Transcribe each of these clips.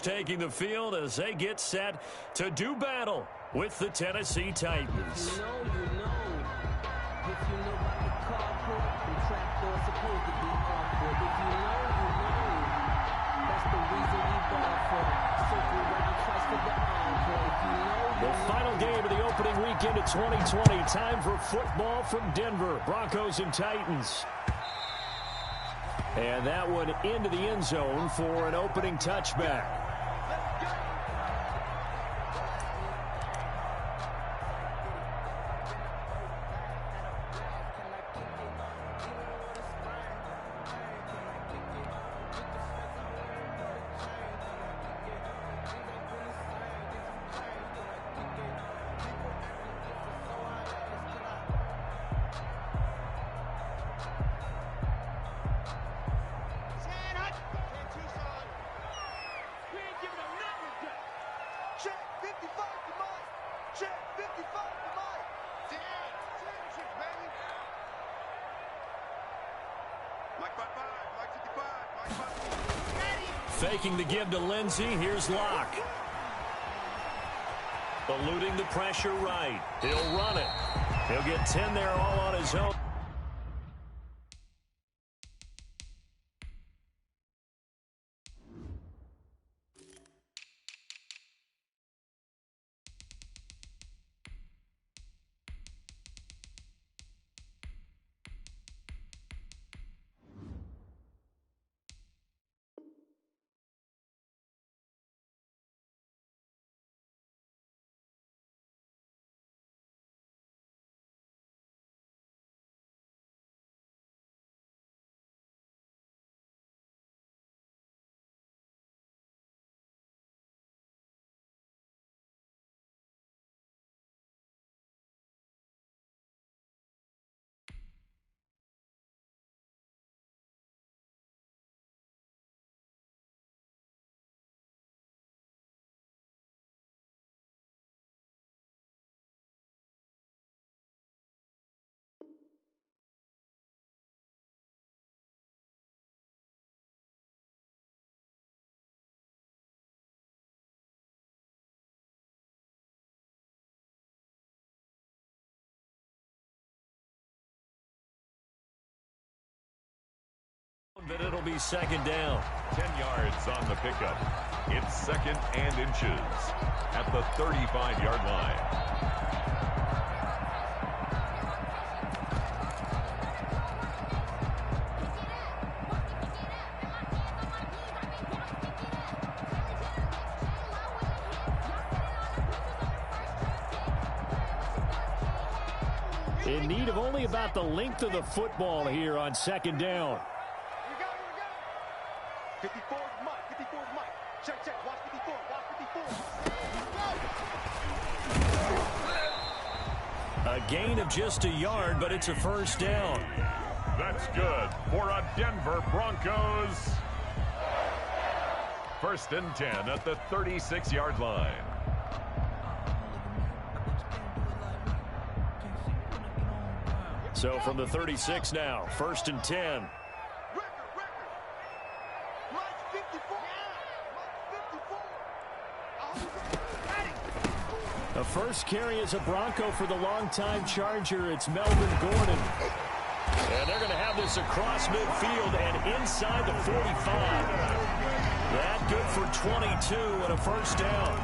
Taking the field as they get set to do battle with the Tennessee Titans. If you know about the carport, the trapdoor supposed to be awkward. If you know, that's the reason we ball for. Circle around twice for the encore. If you know, the final game of the opening weekend of 2020. Time for football from Denver. Broncos and Titans. And that one into the end zone for an opening touchback. Faking the give to Lindsey. Here's Locke. Eluding the pressure right. He'll run it. He'll get 10 there all on his own. But it'll be second down. 10 yards on the pickup. It's second and inches at the 35-yard line. In need of only about the length of the football here on second down. 54 is Mike. 54 is Mike. Check, check. Watch 54. Watch 54. A gain of just a yard, but it's a first down. That's good for a Denver Broncos. First and 10 at the 36-yard line. So from the 36 now, first and 10. The first carry is a Bronco for the longtime Charger. It's Melvin Gordon. And they're going to have this across midfield and inside the 45. That good for 22 and a first down.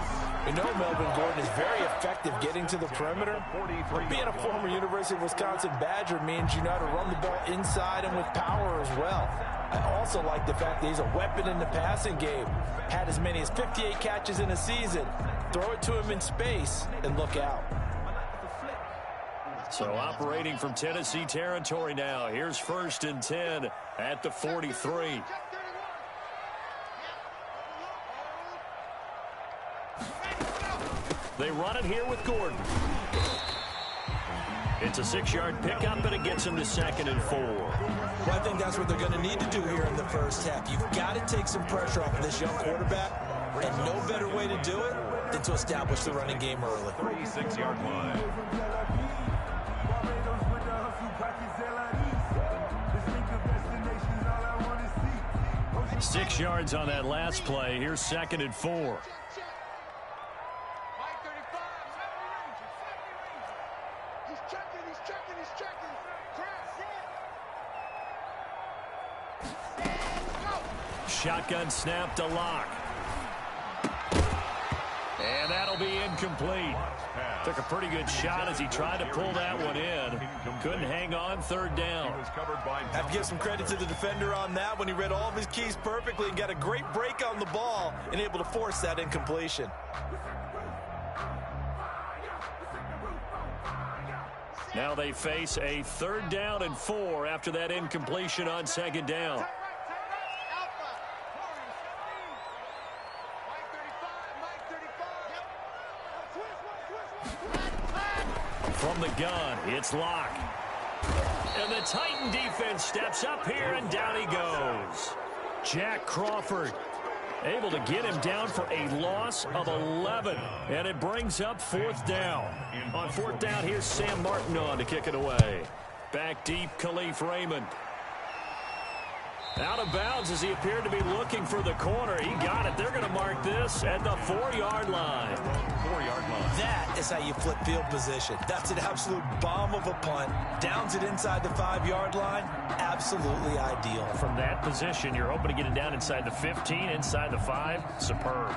You know Melvin Gordon is very effective getting to the perimeter. But being a former University of Wisconsin Badger means you know how to run the ball inside and with power as well. I also like the fact that he's a weapon in the passing game. Had as many as 58 catches in a season. Throw it to him in space and look out. So operating from Tennessee territory now. Here's first and 10 at the 43. They run it here with Gordon. It's a 6-yard pickup, and it gets him to second and 4. Well, I think that's what they're going to need to do here in the first half. You've got to take some pressure off of this young quarterback, and no better way to do it than to establish the running game early. 36-yard line. 6 yards on that last play. Here's 2nd and 4. Shotgun snap to Locke. And that'll be incomplete. Took a pretty good shot as he tried to pull that one in. Couldn't hang on, 3rd down. Have to give some credit to the defender on that when he read all of his keys perfectly and got a great break on the ball and able to force that incompletion. Now they face a 3rd down and 4 after that incompletion on 2nd down. From the gun, it's Locke. And the Titan defense steps up here, and down he goes. Jack Crawford able to get him down for a loss of 11. And it brings up 4th down. On 4th down, here's Sam Martin on to kick it away. Back deep, Khalif Raymond. Out of bounds as he appeared to be looking for the corner. He got it. They're going to mark this at the 4-yard line. 4-yard line. That is how you flip field position. That's an absolute bomb of a punt. Downs it inside the 5-yard line. Absolutely ideal. From that position, you're hoping to get it down inside the 15, inside the 5. Superb.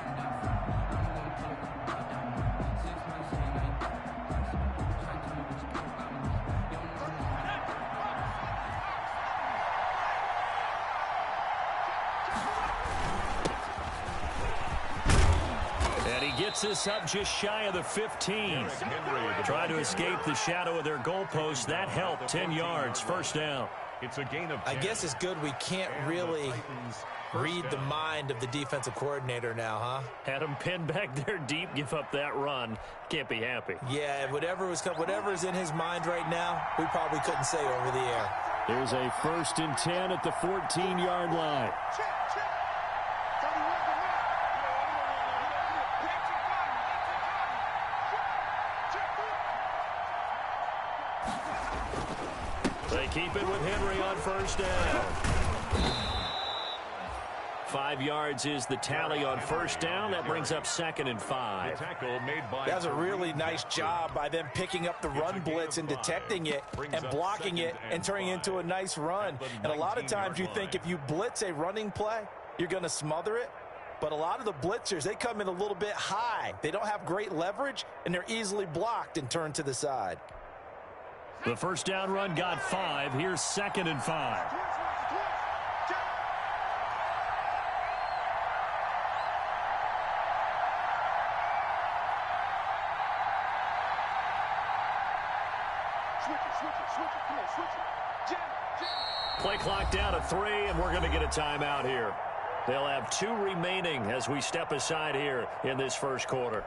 Gets this up just shy of the 15. Try to escape the shadow of their goalpost. That helped. 10 yards. 1st down. It's a gain of 10. I guess it's good we can't really read the mind of the defensive coordinator now, huh? Had him pinned back there deep, give up that run. Can't be happy. Yeah, whatever is in his mind right now, we probably couldn't say over the air. There's a 1st and 10 at the 14-yard line. They keep it with Henry on 1st down. 5 yards is the tally on 1st down. That brings up 2nd and 5. That's a really nice job by them picking up the run blitz and detecting it and blocking it and turning it into a nice run. And a lot of times you think if you blitz a running play, you're going to smother it. But a lot of the blitzers, they come in a little bit high. They don't have great leverage, and they're easily blocked and turned to the side. The 1st down run got 5. Here's 2nd and 5. Play clock down to 3, and we're going to get a timeout here. They'll have 2 remaining as we step aside here in this 1st quarter.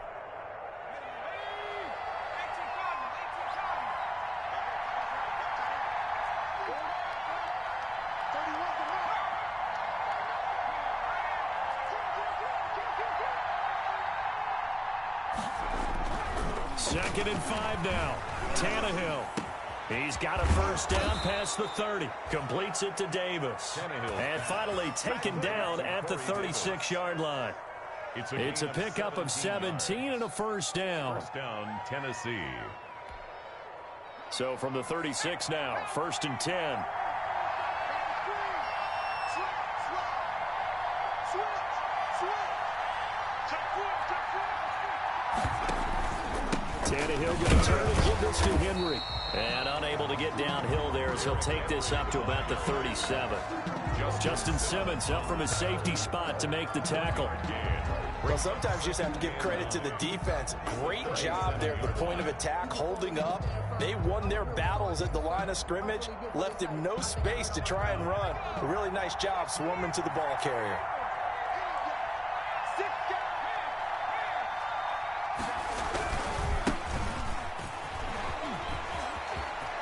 Second and 5 now. Tannehill. He's got a 1st down past the 30. Completes it to Davis. And finally taken down at the 36-yard line. It's a pickup of 17 and a 1st down. 1st down, Tennessee. So from the 36 now, 1st and 10. Tannehill going to turn and give this to Henry. And unable to get downhill there as he'll take this up to about the 37. Justin Simmons up from his safety spot to make the tackle. Well, sometimes you just have to give credit to the defense. Great job there at the point of attack, holding up. They won their battles at the line of scrimmage, left him no space to try and run. A really nice job swarming to the ball carrier.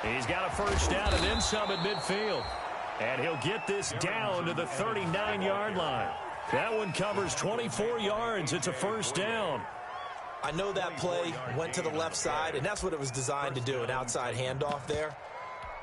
He's got a 1st down and then some at midfield. And he'll get this down to the 39-yard line. That one covers 24 yards. It's a 1st down. I know that play went to the left side, and that's what it was designed to do, an outside handoff there.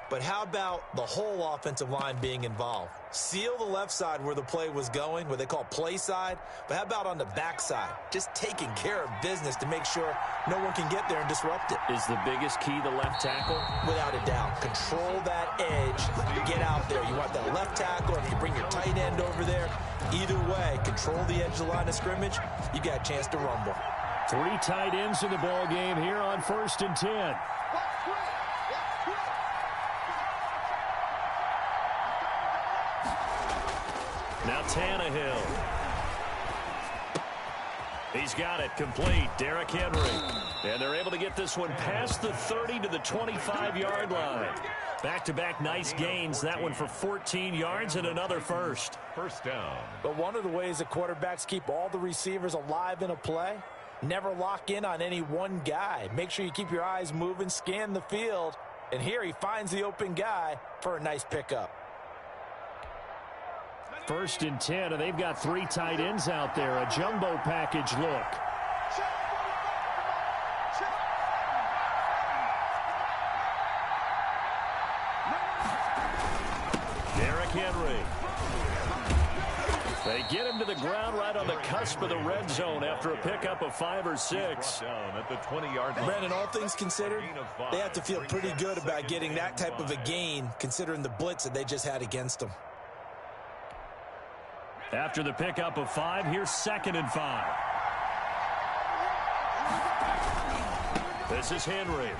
But how about the whole offensive line being involved? Seal the left side where the play was going, what they call play side. But how about on the back side? Just taking care of business to make sure no one can get there and disrupt it. Is the biggest key the left tackle? Without a doubt. Control that edge. Get out there. You want that left tackle. If you bring your tight end over there, either way, control the edge of the line of scrimmage. You got a chance to rumble. 3 tight ends in the ball game here on 1st and 10. Now Tannehill. He's got it complete. Derrick Henry. And they're able to get this one past the 30 to the 25-yard line. Back-to-back nice gains. That one for 14 yards and another first. First down. But one of the ways that quarterbacks keep all the receivers alive in a play, never lock in on any one guy. Make sure you keep your eyes moving, scan the field. And here he finds the open guy for a nice pickup. 1st and 10, and they've got 3 tight ends out there. A jumbo package look. Derrick Henry. They get him to the ground right on the cusp of the red zone after a pickup of 5 or 6. Down at the 20-yard line. Brandon, all things considered, they have to feel pretty good about getting that type of a gain, considering the blitz that they just had against them. After the pickup of 5, here's 2nd and 5. This is Henry.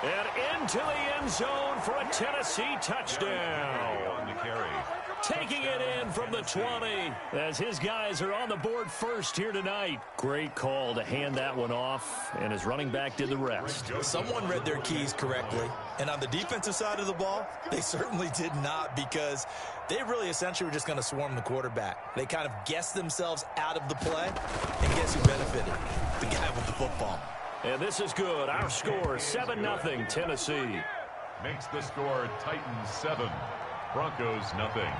And into the end zone for a Tennessee touchdown. On the carry. Taking it in from the 20 as his guys are on the board first here tonight. Great call to hand that one off, and his running back did the rest. Someone read their keys correctly, and on the defensive side of the ball, they certainly did not, because they really essentially were just going to swarm the quarterback. They kind of guessed themselves out of the play, and guess who benefited? The guy with the football. And this is good. Our score, 7-0 Tennessee. Makes the score Titans 7, Broncos nothing.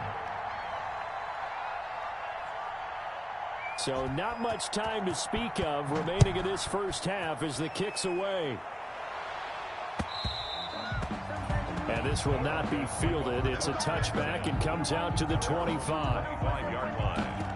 So not much time to speak of remaining in this first half as the kick's away. And this will not be fielded. It's a touchback and comes out to the 25. 25-yard line.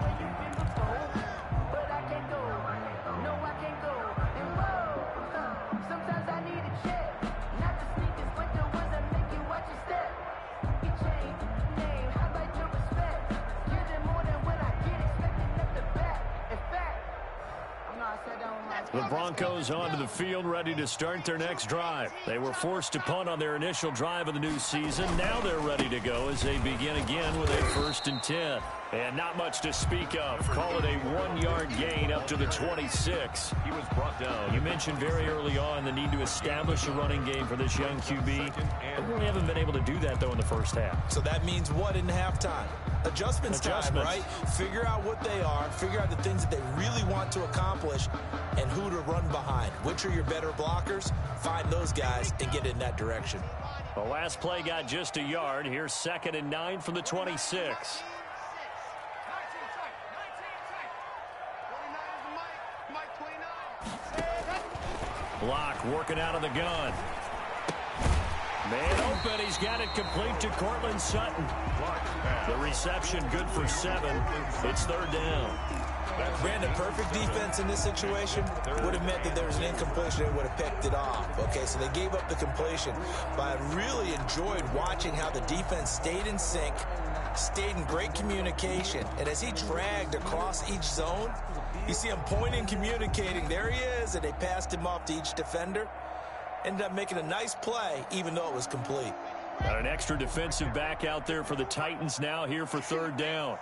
The Broncos onto the field, ready to start their next drive. They were forced to punt on their initial drive of the new season. Now they're ready to go as they begin again with a 1st and 10. And not much to speak of. Call it a 1-yard gain up to the 26. He was brought down. You mentioned very early on the need to establish a running game for this young QB. They really haven't been able to do that, though, in the first half. So that means what in halftime? Adjustments time, right? Figure out what they are, figure out the things that they really want to accomplish, and who to run behind. Which are your better blockers? Find those guys and get in that direction. The last play got just a yard. Here's 2nd and 9 from the 26. Block working out of the gun. Man open. He's got it complete to Cortland Sutton. The reception good for 7. It's 3rd down. Brandon, perfect defense in this situation would have meant that there was an incompletion and would have picked it off. Okay, so they gave up the completion. But I really enjoyed watching how the defense stayed in sync, stayed in great communication. And as he dragged across each zone, you see him pointing, communicating. There he is, and they passed him off to each defender. Ended up making a nice play, even though it was complete. Got an extra defensive back out there for the Titans now here for 3rd down.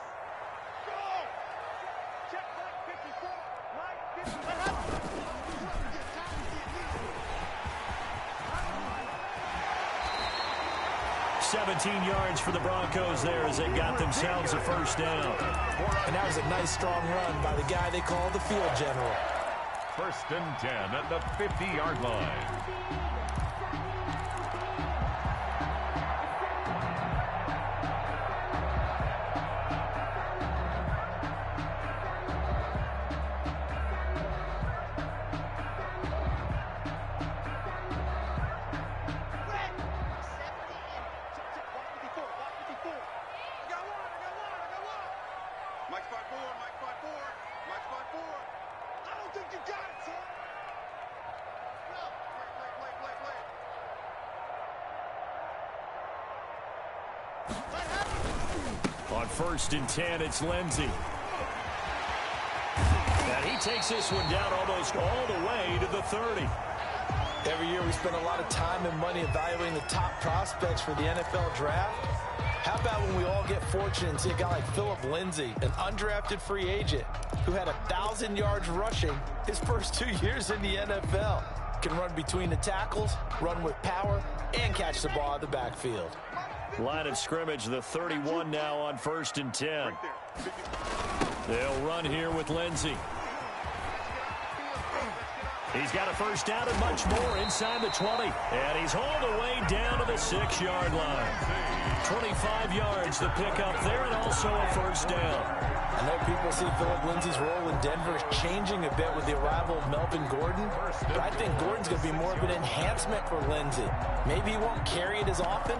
17 yards for the Broncos there as they got themselves a 1st down. And that was a nice, strong run by the guy they call the field general. 1st and 10 at the 50-yard line. I don't think you got it, son. No. Play. On 1st and 10, it's Lindsey. And he takes this one down almost all the way to the 30. Every year we spend a lot of time and money evaluating the top prospects for the NFL draft. How about when we all get fortunate and see a guy like Philip Lindsay, an undrafted free agent who had 1,000 yards rushing his first 2 years in the NFL. Can run between the tackles, run with power, and catch the ball out of the backfield. Line of scrimmage, the 31 now on 1st and 10. They'll run here with Lindsey. He's got a first down and much more inside the 20. And he's hauled away down to the 6-yard line. 25 yards the pickup there, and also a first down. I know people see Philip Lindsay's role in Denver changing a bit with the arrival of Melvin Gordon, but I think Gordon's going to be more of an enhancement for Lindsay. Maybe he won't carry it as often,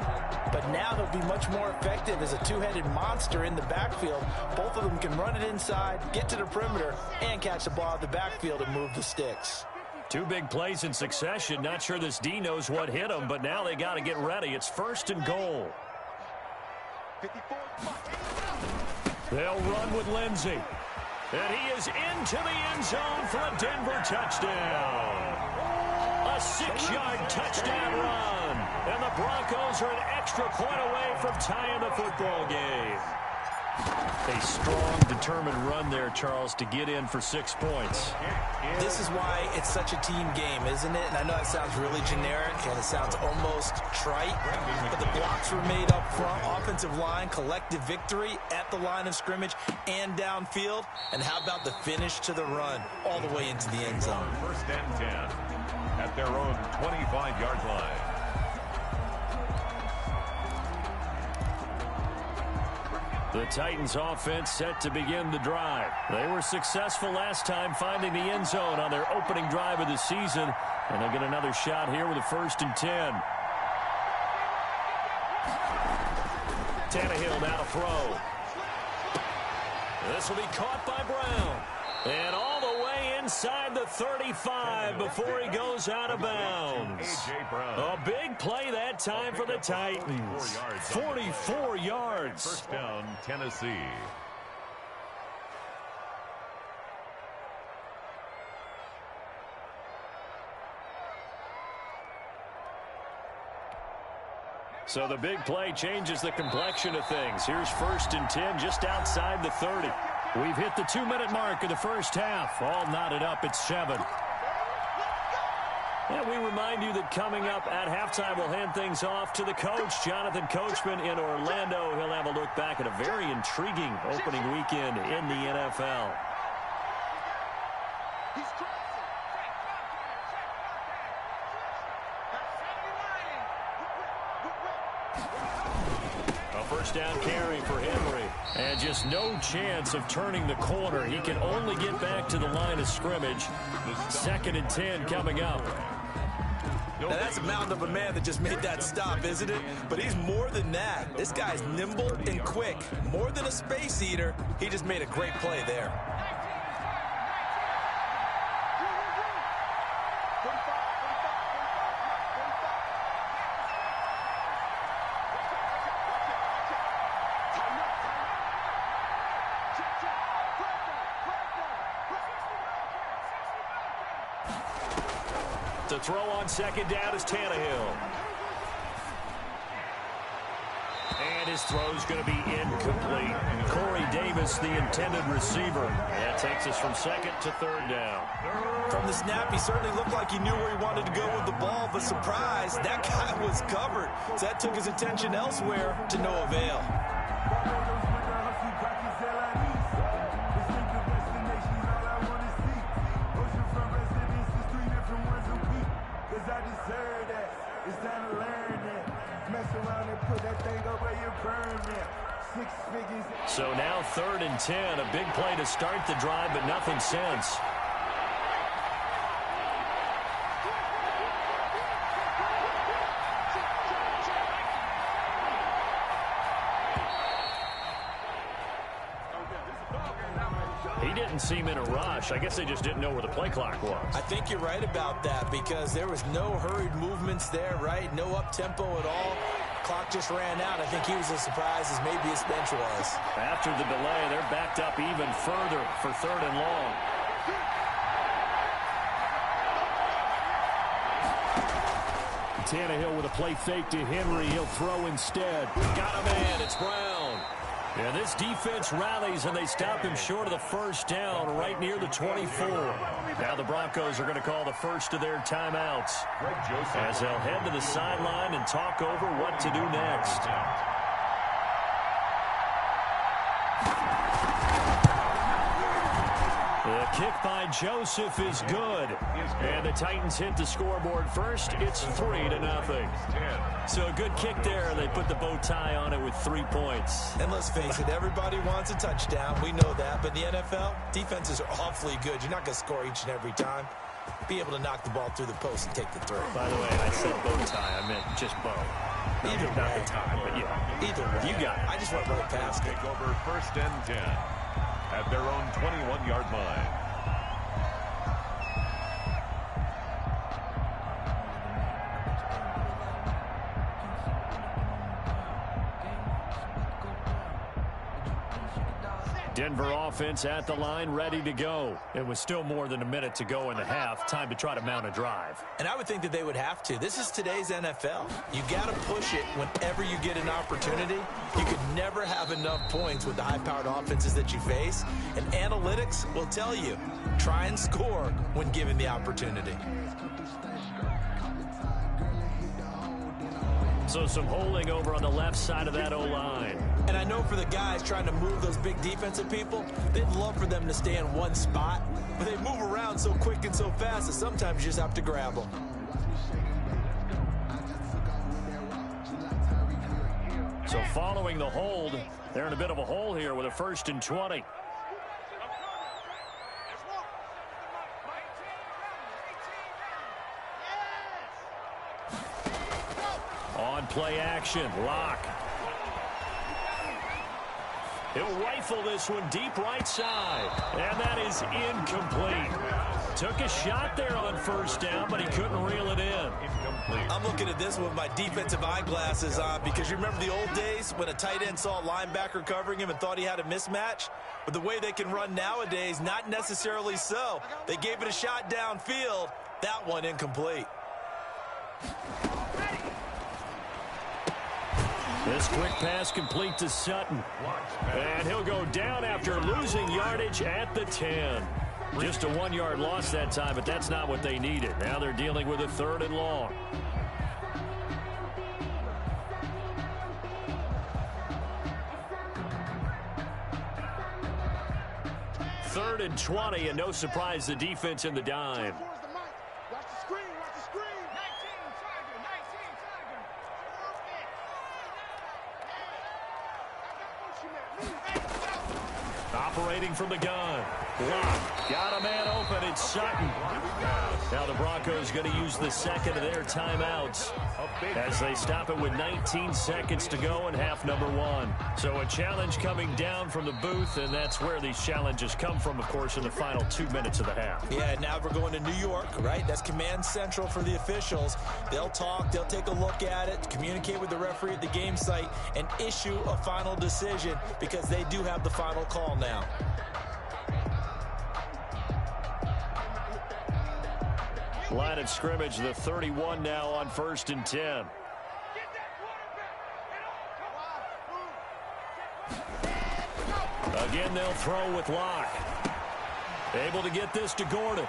but now he'll be much more effective as a two-headed monster in the backfield. Both of them can run it inside, get to the perimeter, and catch the ball out of the backfield and move the sticks. 2 big plays in succession. Not sure this D knows what hit him, but now they got to get ready. It's 1st and goal. They'll run with Lindsey. And he is into the end zone for a Denver touchdown. A 6-yard touchdown run. And the Broncos are an extra point away from tying the football game. A strong, determined run there, Charles, to get in for 6 points. This is why it's such a team game, isn't it? And I know it sounds really generic and it sounds almost trite, but the blocks were made up front, offensive line, collective victory at the line of scrimmage and downfield. And how about the finish to the run all the way into the end zone? 1st and 10 at their own 25-yard line. The Titans offense set to begin the drive. They were successful last time finding the end zone on their opening drive of the season. And they'll get another shot here with a 1st and 10. Tannehill now to throw. This will be caught by Brown. And all the way inside the 35 before he goes out of bounds. A big play that time for the Titans. 44 yards. 1st down, Tennessee. So the big play changes the complexion of things. Here's 1st and 10 just outside the 30. We've hit the 2-minute mark of the first half. All knotted up at 7. And we remind you that coming up at halftime, we'll hand things off to the coach, Jonathan Coachman in Orlando. He'll have a look back at a very intriguing opening weekend in the NFL. A first down carry for Henry. And just no chance of turning the corner. He can only get back to the line of scrimmage. 2nd and 10 coming up. Now that's a mountain of a man that just made that stop, isn't it? But he's more than that. This guy's nimble and quick. More than a space eater. He just made a great play there. The throw on 2nd down is Tannehill. And his throw's going to be incomplete. Corey Davis, the intended receiver. That takes us from 2nd to 3rd down. From the snap, he certainly looked like he knew where he wanted to go with the ball, but surprise, that guy was covered. So that took his attention elsewhere to no avail. So now 3rd and 10. A big play to start the drive, but nothing since. He didn't seem in a rush. I guess they just didn't know where the play clock was. I think you're right about that because there was no hurried movements there, right? No up-tempo at all. Clock just ran out. I think he was as surprised as maybe his bench was. After the delay, they're backed up even further for 3rd and long. Tannehill with a play fake to Henry. He'll throw instead. Got a man. It's Brown. And this defense rallies, and they stop him short of the first down right near the 24. Now the Broncos are going to call the first of their timeouts as they'll head to the sideline and talk over what to do next. The kick by Joseph is good. And the Titans hit the scoreboard first. It's 3-0. So a good kick there. They put the bow tie on it with 3 points. And let's face it, everybody wants a touchdown. We know that. But in the NFL, defenses are awfully good. You're not going to score each and every time. Be able to knock the ball through the post and take the throw. By the way, I said bow tie. I meant just bow. Either way. Not the tie, but yeah. Either way. You got it. I just went right past it. Take over 1st and 10 at their own 21-yard line. Denver offense at the line, ready to go. It was still more than a minute to go in the half. Time to try to mount a drive. And I would think that they would have to. This is today's NFL. You got to push it whenever you get an opportunity. You could never have enough points with the high-powered offenses that you face. And analytics will tell you, try and score when given the opportunity. So some holding over on the left side of that O-line. And I know for the guys trying to move those big defensive people, they'd love for them to stay in one spot, but they move around so quick and so fast that sometimes you just have to grab them. So following the hold, they're in a bit of a hole here with a 1st and 20. On play action, Lock. He'll rifle this one deep right side. And that is incomplete. Took a shot there on 1st down, but he couldn't reel it in. Incomplete. I'm looking at this with my defensive eyeglasses on because you remember the old days when a tight end saw a linebacker covering him and thought he had a mismatch? But the way they can run nowadays, not necessarily so. They gave it a shot downfield. That one incomplete. This quick pass complete to Sutton. And he'll go down after losing yardage at the 10. Just a 1-yard loss that time, but that's not what they needed. Now they're dealing with a 3rd and long. Third and 20, and no surprise, the defense in the dime. Watch the screen, watch the screen. 19 target. Operating from the gun. Lock. Got a man open. It's Sutton. Now the Broncos going to use the second of their timeouts as they stop it with 19 seconds to go in half number 1. So a challenge coming down from the booth, and that's where these challenges come from, of course, in the final 2 minutes of the half. Yeah, now we're going to New York, right? That's command central for the officials. They'll talk, they'll take a look at it, communicate with the referee at the game site, and issue a final decision because they do have the final call now. Line of scrimmage, the 31 now on 1st and 10. Again, they'll throw with Locke. Able to get this to Gordon.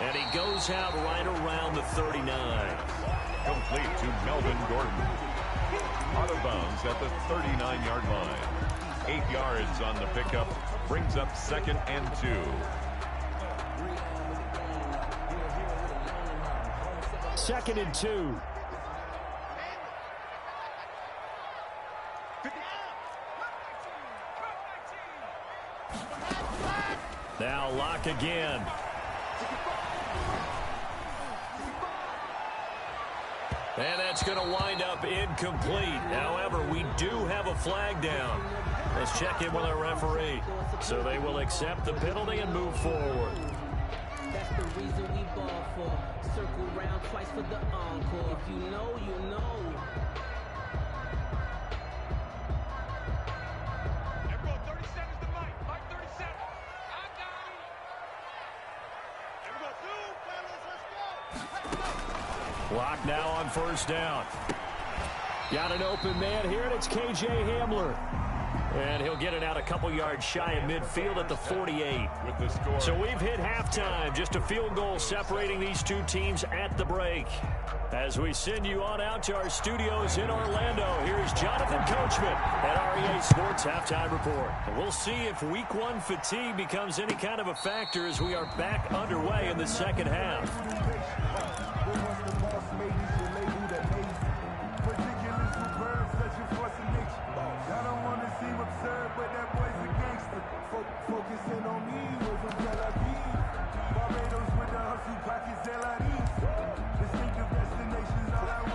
And he goes out right around the 39. Complete to Melvin Gordon. Out of bounds at the 39-yard line. 8 yards on the pickup. Brings up 2nd and 2. Second and 2. Now Locke again. And that's going to wind up incomplete. However, we do have a flag down. Let's check in with our referee. So they will accept the penalty and move forward. That's the reason we ball for. Circle round twice for the encore. If you know, you know. Everyone, 37 is the mic. Mic 37. I got it. Everyone, zoom, fellas. Let's go. Clock now on first down. Got an open man here, and it's K.J. Hamler. And he'll get it out a couple yards shy of midfield at the 48. So we've hit halftime. Just a field goal separating these two teams at the break. As we send you on out to our studios in Orlando, here's Jonathan Coachman at REA Sports Halftime Report. We'll see if Week 1 fatigue becomes any kind of a factor as we are back underway in the second half.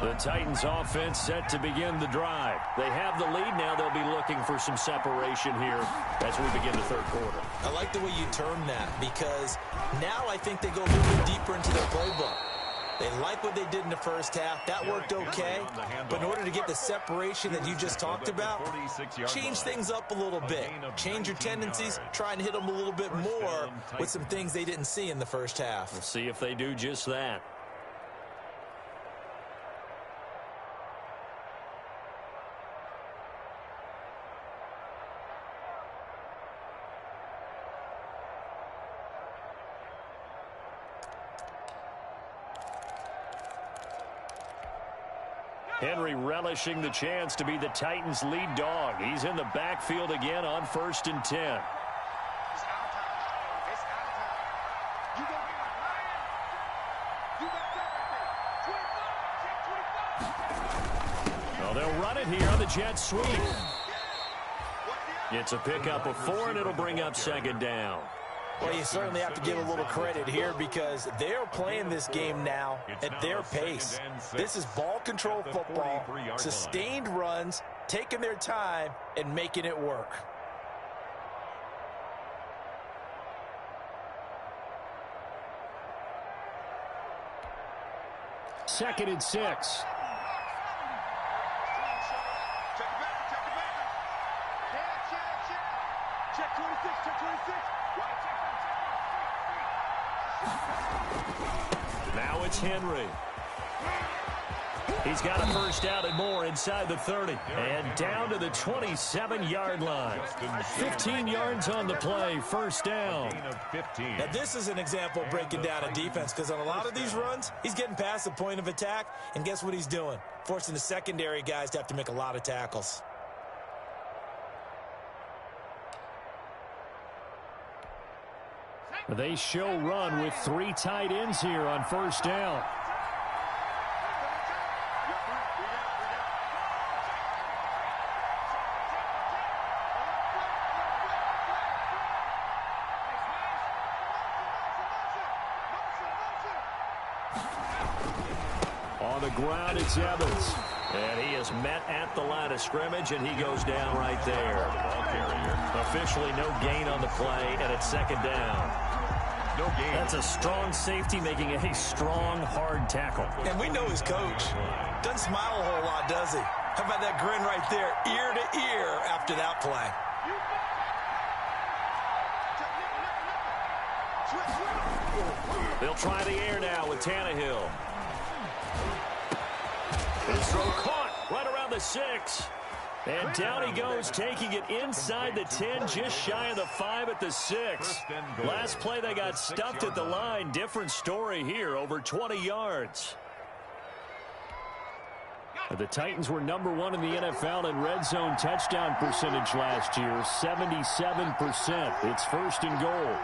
The Titans offense set to begin the drive. They have the lead now. They'll be looking for some separation here as we begin the third quarter. I like the way you term that because now I think they go a little bit deeper into their playbook. They like what they did in the first half. That worked okay. But in order to get the separation that you just talked about, change things up a little bit. Change your tendencies. Try and hit them a little bit more with some things they didn't see in the first half. We'll see if they do just that. Henry relishing the chance to be the Titans' lead dog. He's in the backfield again on 1st and 10. It's our time. It's our time. You gonna be a lion? You got that right there. 25. Check 25. Well, they'll run it here on the jet sweep. It's a pickup of 4, and it'll bring up second down. Well, you certainly have to give a little credit here because they're playing this game now at their pace. This is ball control football, sustained runs, taking their time, and making it work. Second and 6. Check it back. Check 26. Check 26. Now it's Henry. He's got a first down and more inside the 30. And down to the 27-yard line. 15 yards on the play, first down. Now, this is an example of breaking down a defense because on a lot of these runs, he's getting past the point of attack, and guess what he's doing? Forcing the secondary guys to have to make a lot of tackles. They show run with 3 tight ends here on first down. On the ground, it's Evans. And he is met at the line of scrimmage, and he goes down right there. Officially no gain on the play, and it's second down. No gain. That's a strong safety making a strong, hard tackle. And we know his coach. Doesn't smile a whole lot, does he? How about that grin right there, ear to ear after that play? They'll try the air now with Tannehill. His throw caught right around the 6. And down he goes, taking it inside the 10, just shy of the 5 at the 6. Last play, they got stuffed at the line. Different story here, over 20 yards. The Titans were #1 in the NFL in red zone touchdown percentage last year, 77%. It's first and goal.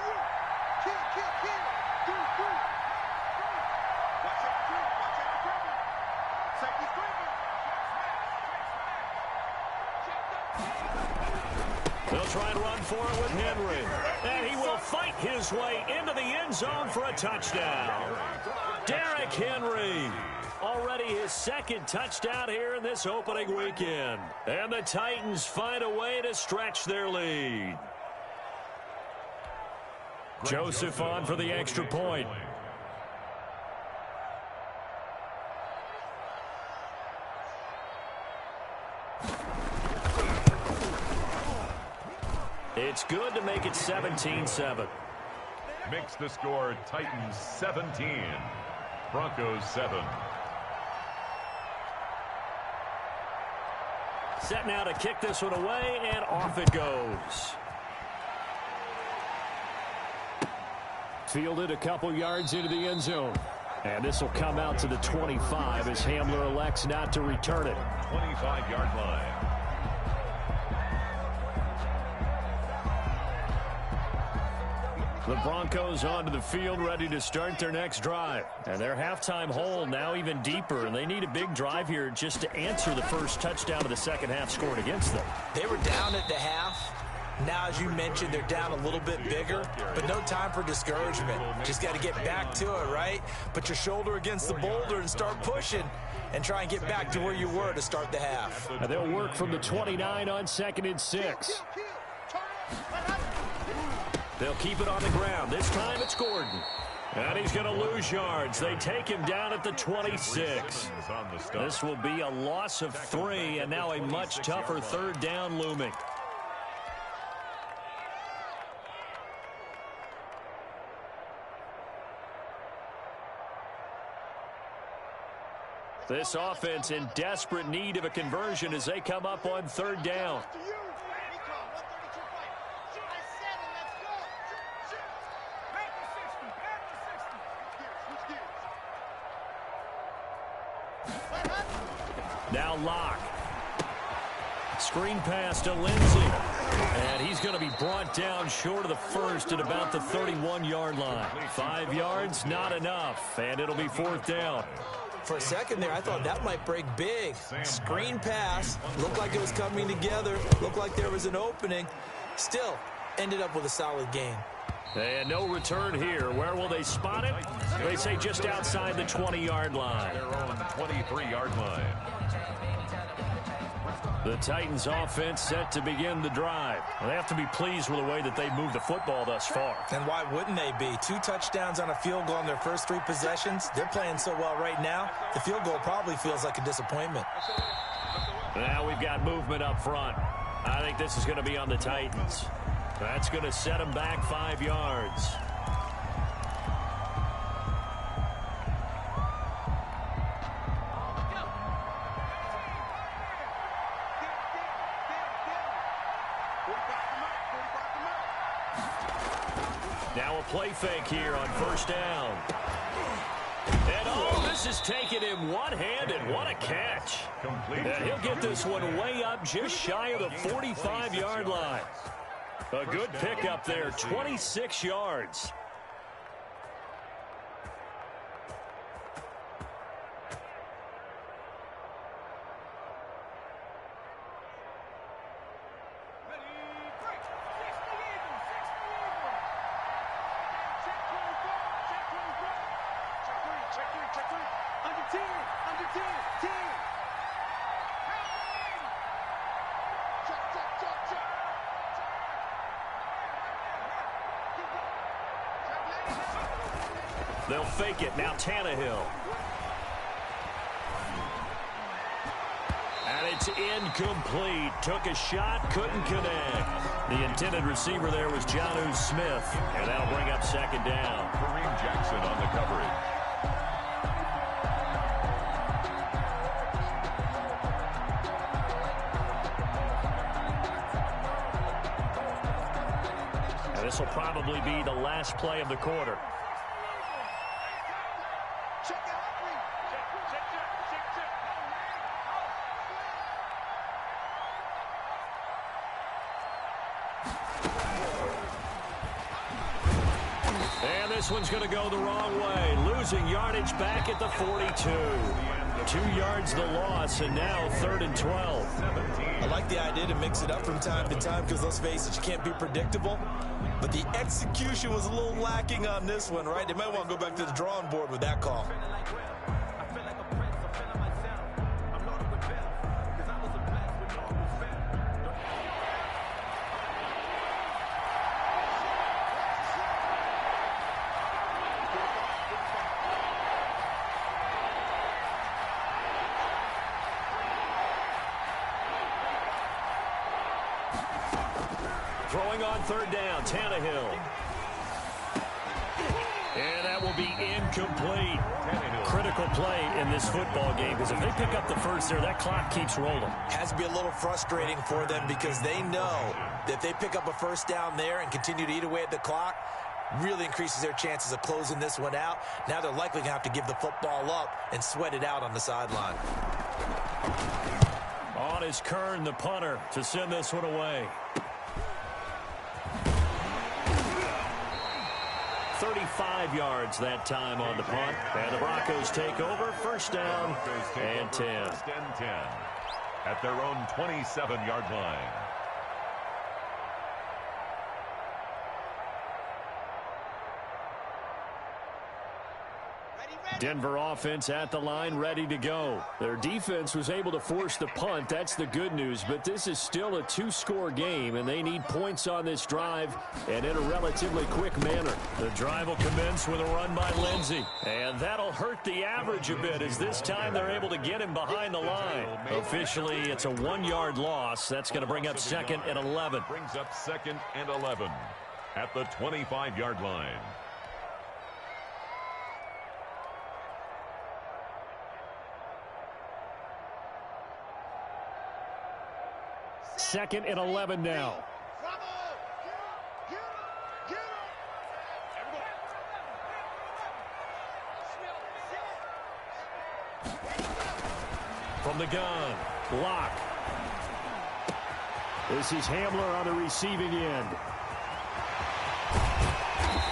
They'll try and run for it with Henry. And he will fight his way into the end zone for a touchdown. Derrick Henry Already his second touchdown here in this opening weekend. And the Titans find a way to stretch their lead. Joseph on for the extra point. It's good to make it 17-7. Makes the score Titans 17, Broncos 7. Set now to kick this one away, and off it goes. Fielded a couple yards into the end zone. And this will come out to the 25 as Hamler elects not to return it. 25-yard line. The Broncos onto the field ready to start their next drive. And their halftime hole now even deeper, and they need a big drive here just to answer the first touchdown of the second half scored against them. They were down at the half. Now, as you mentioned, they're down a little bit bigger, but no time for discouragement. Just got to get back to it, right? Put your shoulder against the boulder and start pushing and try and get back to where you were to start the half. And they'll work from the 29 on 2nd and 6. They'll keep it on the ground. This time it's Gordon. And he's going to lose yards. They take him down at the 26. This will be a loss of 3, and now a much tougher third down looming. This offense in desperate need of a conversion as they come up on 3rd down. Now Locke. Screen pass to Lindsey. And he's going to be brought down short of the first at about the 31-yard line. 5 yards, not enough. And it'll be 4th down. For a second there, I thought that might break big. Screen pass. Looked like it was coming together. Looked like there was an opening. Still, ended up with a solid gain. And no return here. Where will they spot it? They say just outside the 20-yard line. Their own 23-yard line. The Titans offense set to begin the drive. They have to be pleased with the way that they've moved the football thus far. And why wouldn't they be? 2 touchdowns on a field goal in their first 3 possessions. They're playing so well right now, the field goal probably feels like a disappointment. Now we've got movement up front. I think this is going to be on the Titans. That's going to set them back 5 yards. Now a play fake here on 1st down. And oh, this is taking him one-handed. What a catch. And he'll get this one way up just shy of the 45-yard line. A good pickup there, 26 yards. They'll fake it. Now Tannehill. And it's incomplete. Took a shot, couldn't connect. The intended receiver there was Jonnu Smith. And that'll bring up 2nd down. Kareem Jackson on the coverage. And this will probably be the last play of the quarter. And this one's going to go the wrong way. Losing yardage back at the 42. 2 yards the loss, and now 3rd and 12. I like the idea to mix it up from time to time because, let's face it, you can't be predictable. But the execution was a little lacking on this one, right? They might want to go back to the drawing board with that call. Throwing on third down, Tannehill. And that will be incomplete. Critical play in this football game, because if they pick up the first there, that clock keeps rolling. Has to be a little frustrating for them because they know that if they pick up a first down there and continue to eat away at the clock, really increases their chances of closing this one out. Now they're likely going to have to give the football up and sweat it out on the sideline. On is Kern, the punter, to send this one away. 35 yards that time on the punt. And the Broncos take over. First down and 10. First and 10 at their own 27-yard line. Denver offense at the line, ready to go. Their defense was able to force the punt. That's the good news. But this is still a two-score game, and they need points on this drive and in a relatively quick manner. The drive will commence with a run by Lindsey. And that'll hurt the average a bit, as this time they're able to get him behind the line. Officially, it's a 1-yard loss. That's going to bring up second and 11. Brings up second and 11 at the 25-yard line. Second and 11 now. From the gun, block. This is Hamler on the receiving end.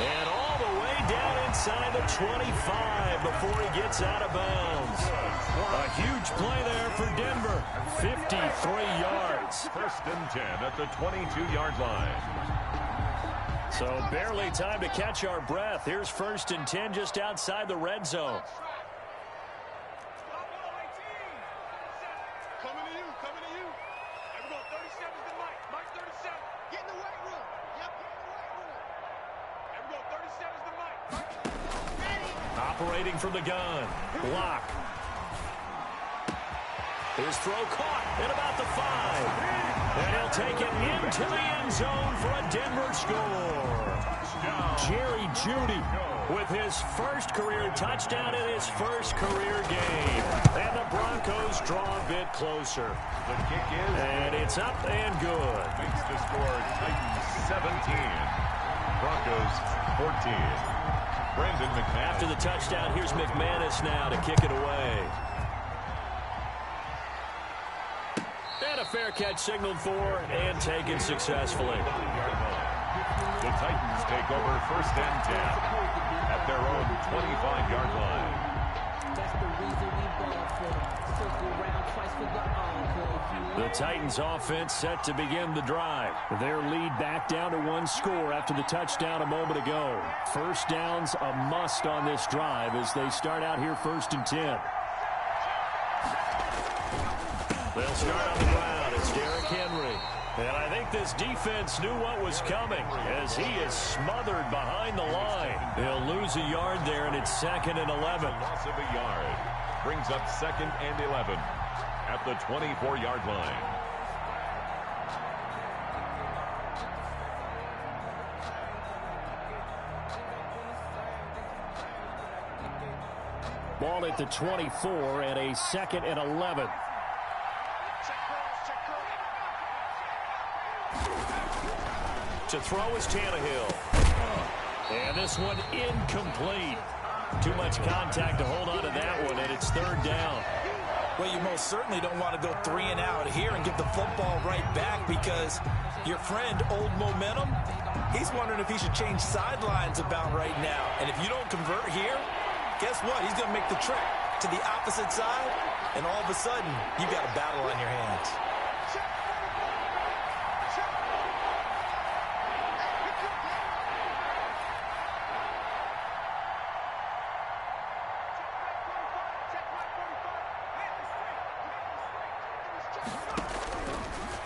And all the way down inside the 25 before he gets out of bounds. A huge play there for Denver. 53 yards. First and 10 at the 22-yard line. So barely time to catch our breath. Here's first and 10 just outside the red zone. Coming to you. There we go. 37's the Mike. Mike 37. Get in the weight room. Yep, get in the weight room. There we go. 37's the Mike. Ready. Operating from the gun. Block. His throw caught at about the 5. And he'll take it into the end zone for a Denver score. Jerry Jeudy with his first career touchdown in his first career game. And the Broncos draw a bit closer. The kick is... And it's up and good. Makes the score Titans 17. Broncos 14. Brandon McManus. After the touchdown, here's McManus now to kick it away. And a fair catch signaled for and taken successfully. The Titans take over first and 10 at their own 25-yard line. That's the reason we ball for circle round twice for the The Titans offense set to begin the drive. Their lead back down to 1 score after the touchdown a moment ago. First down's a must on this drive as they start out here first and 10. They'll start on the ground. It's Derrick Henry. And I think this defense knew what was coming as he is smothered behind the line. They'll lose a yard there, and it's second and 11. Loss of a yard brings up second and 11 at the 24-yard line. Ball at the 24 and a second and 11. To throw is Tannehill. And this one incomplete. Too much contact to hold on to that one, and it's third down. Well, you most certainly don't want to go 3 and out here and give the football right back because your friend, Old Momentum, he's wondering if he should change sidelines about right now. And if you don't convert here, guess what? He's going to make the trip to the opposite side, and all of a sudden, you've got a battle on your hands.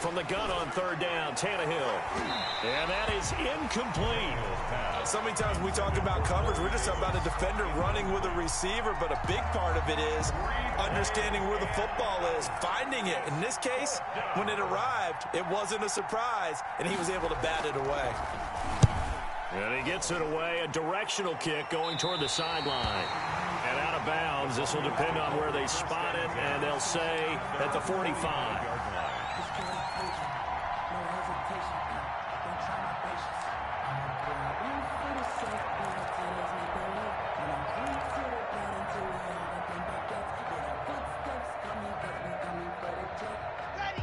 from the gun on third down. Tannehill. And that is incomplete. So many times we talk about coverage, we're just talking about a defender running with a receiver, but a big part of it is understanding where the football is, finding it. In this case, when it arrived, it wasn't a surprise, and he was able to bat it away. And he gets it away, a directional kick going toward the sideline. And out of bounds, this will depend on where they spot it, and they'll say at the 45.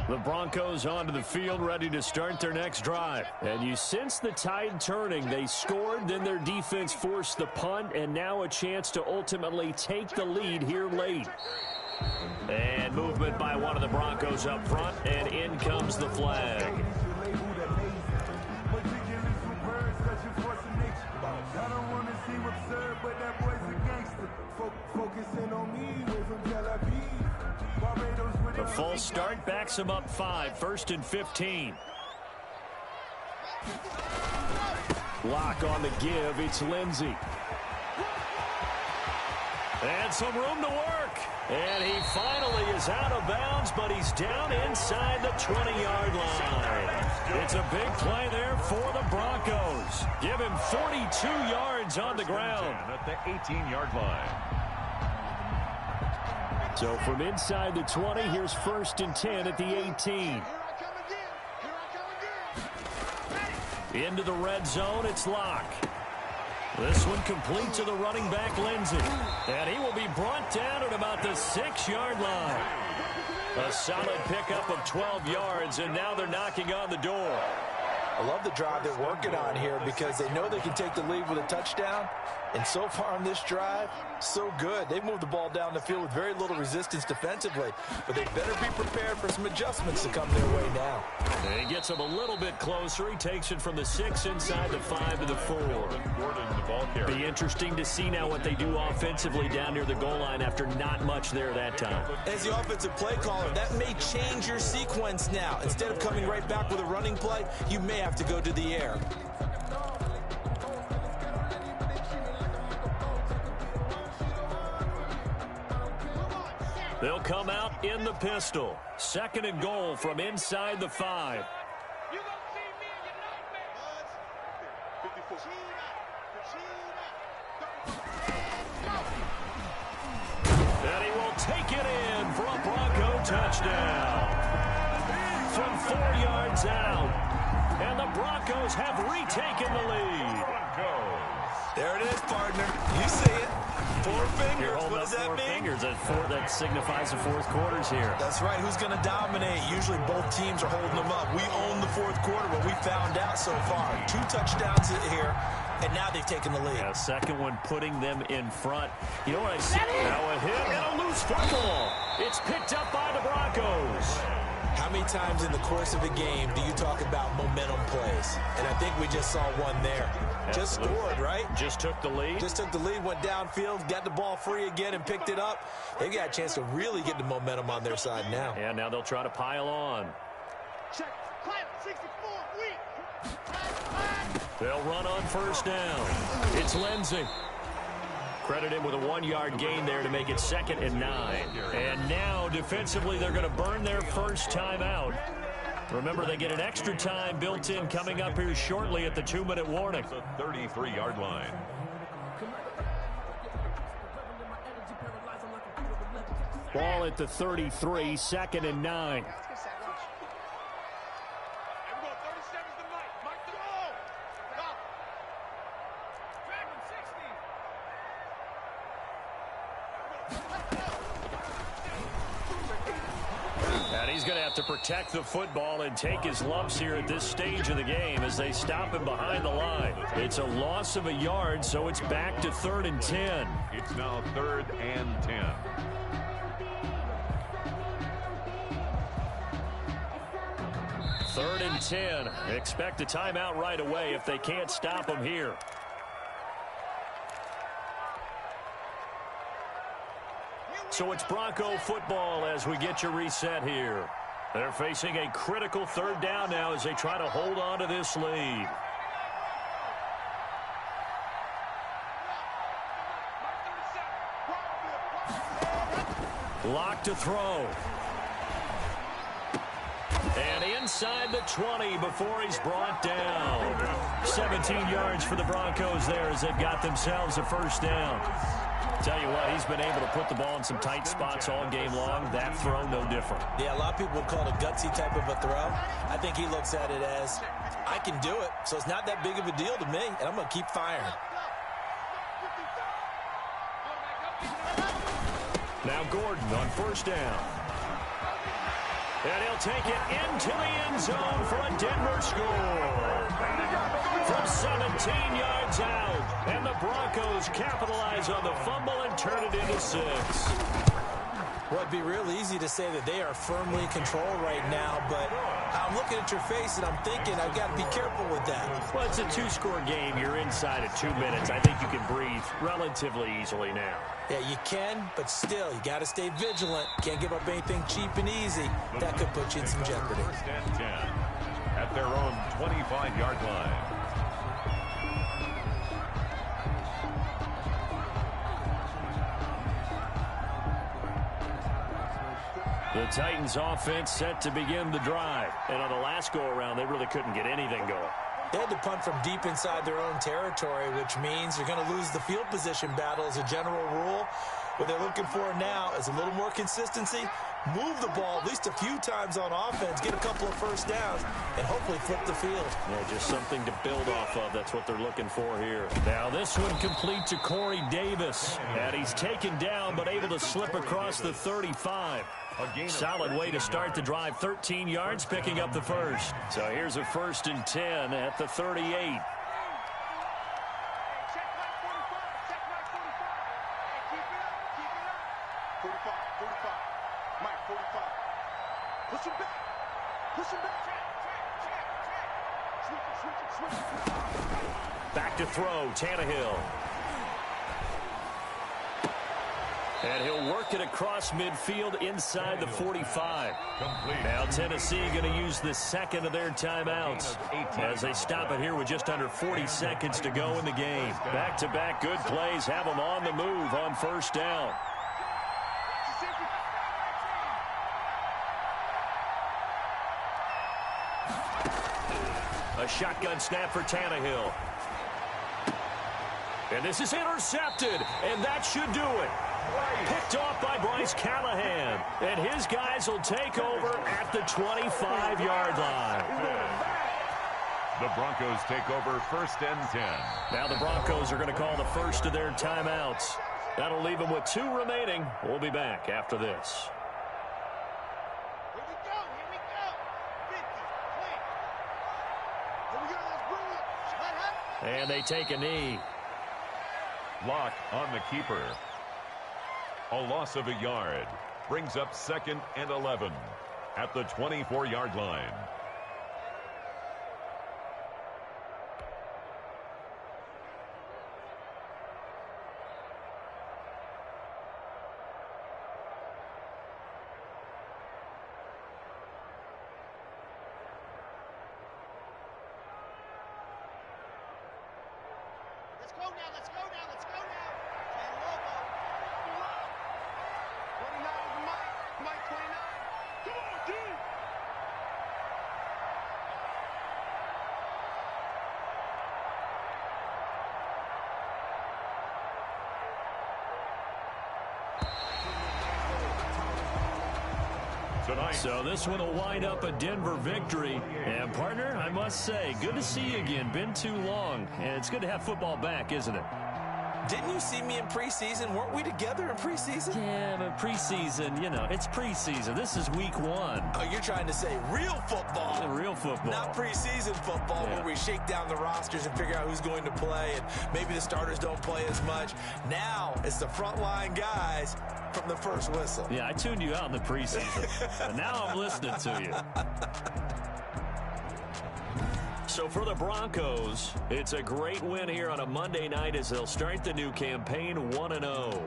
The Broncos onto the field, ready to start their next drive. And you sense the tide turning. They scored, then their defense forced the punt, and now a chance to ultimately take the lead here late. And movement by one of the Broncos up front, and in comes the flag. The false start backs him up 5, 1st and 15. Lock on the give, it's Lindsey. And some room to work. And he finally is out of bounds, but he's down inside the 20-yard line. It's a big play there for the Broncos. Give him 42 yards on the ground. At the 18-yard line. So from inside the 20, here's 1st and 10 at the 18. Into the red zone, it's Locke. This one complete to the running back, Lindsey. And he will be brought down at about the 6-yard line. A solid pickup of 12 yards, and now they're knocking on the door. I love the drive they're working on here because they know they can take the lead with a touchdown. And so far on this drive, so good. They've moved the ball down the field with very little resistance defensively. But they better be prepared for some adjustments to come their way now. And he gets him a little bit closer. He takes it from the 6 inside the 5 to the 4. Be interesting to see now what they do offensively down near the goal line after not much there that time. As the offensive play caller, that may change your sequence now. Instead of coming right back with a running play, you may have to go to the air. They'll come out in the pistol. 2nd and goal from inside the 5. And he will take it in for a Bronco touchdown. From 4 yards out. And the Broncos have retaken the lead. There it is, partner. You see it. 4 fingers. What does that mean? 4 fingers. That signifies the 4th quarters here. That's right. Who's going to dominate? Usually both teams are holding them up. We own the 4th quarter, but we found out so far. 2 touchdowns here, and now they've taken the lead. Yeah, 2nd one putting them in front. You know what I see? Now a hit and a loose football. It's picked up by the Broncos. How many times in the course of a game do you talk about momentum plays? And I think we just saw one there. Just scored, right? Just took the lead. Just took the lead, went downfield, got the ball free again, and picked it up. They've got a chance to really get the momentum on their side now. And now they'll try to pile on. Check. Quiet. 64. Weak. They'll run on 1st down. It's Lindsey. Credit him with a 1-yard gain there to make it 2nd and 9. And now, defensively, they're going to burn their first time out. Remember, they get an extra time built in coming up here shortly at the 2-minute warning. The 33-yard line. Ball at the 33, 2nd and 9. He's going to have to protect the football and take his lumps here at this stage of the game as they stop him behind the line. It's a loss of a yard, so it's back to 3rd and 10. It's now 3rd and 10. Third and 10. Expect a timeout right away if they can't stop him here. So it's Bronco football as we get your reset here. They're facing a critical third down now as they try to hold on to this lead. Lock to throw. And inside the 20 before he's brought down. 17 yards for the Broncos there as they've got themselves a first down. Tell you what, he's been able to put the ball in some tight spots all game long. That throw, no different. Yeah, a lot of people would call it a gutsy type of a throw. I think he looks at it as, I can do it, so it's not that big of a deal to me, and I'm going to keep firing. Now Gordon on first down. And he'll take it into the end zone for a Denver score. From 17 yards out. And the Broncos capitalize on the fumble and turn it into 6. Well, it'd be real easy to say that they are firmly in control right now, but I'm looking at your face and I'm thinking I've got to be careful with that. Well, it's a 2-score game. You're inside at 2 minutes. I think you can breathe relatively easily now. Yeah, you can, but still, you got to stay vigilant. Can't give up anything cheap and easy. That could put you in some jeopardy. First and 10 at their own 25-yard line. The Titans offense set to begin the drive. And on the last go-around, they really couldn't get anything going. They had to punt from deep inside their own territory, which means you're going to lose the field position battle as a general rule. What they're looking for now is a little more consistency, move the ball at least a few times on offense, get a couple of first downs, and hopefully flip the field. Yeah, just something to build off of. That's what they're looking for here. Now this one complete to Corey Davis. And he's taken down but able to slip across the 35. Solid way to start the drive. 13 yards, picking up the first. So here's a 1st and 10 at the 38. Back to throw, Tannehill. And he'll work it across midfield inside the 45. Now Tennessee going to use the second of their timeouts as they stop it here with just under 40 seconds to go in the game. Back-to-back good plays have them on the move on first down. A shotgun snap for Tannehill. And this is intercepted, and that should do it. Picked off by Bryce Callahan. And his guys will take over at the 25-yard line. The Broncos take over 1st and 10. Now the Broncos are going to call the first of their timeouts. That'll leave them with 2 remaining. We'll be back after this. Here we go. 50, clean. Here we go. That's brilliant. Let happen. And they take a knee. Lock on the keeper. A loss of a yard brings up 2nd and 11 at the 24-yard line. Let's go now. Let's go now. Let's go now. Ken Lobo. 29 is Mike. Mike 29. Come on, dude. Tonight. So this one will wind up a Denver victory. And, partner, I must say, good to see you again. Been too long. And it's good to have football back, isn't it? Didn't you see me in preseason? Weren't we together in preseason? Yeah, but preseason, you know, it's preseason. This is week 1. Oh, you're trying to say real football. Real football. Not preseason football where we shake down the rosters and figure out who's going to play, and maybe the starters don't play as much. Now it's the frontline guys from the first whistle. Yeah, I tuned you out in the preseason. And now I'm listening to you. So for the Broncos, it's a great win here on a Monday night as they'll start the new campaign 1-0.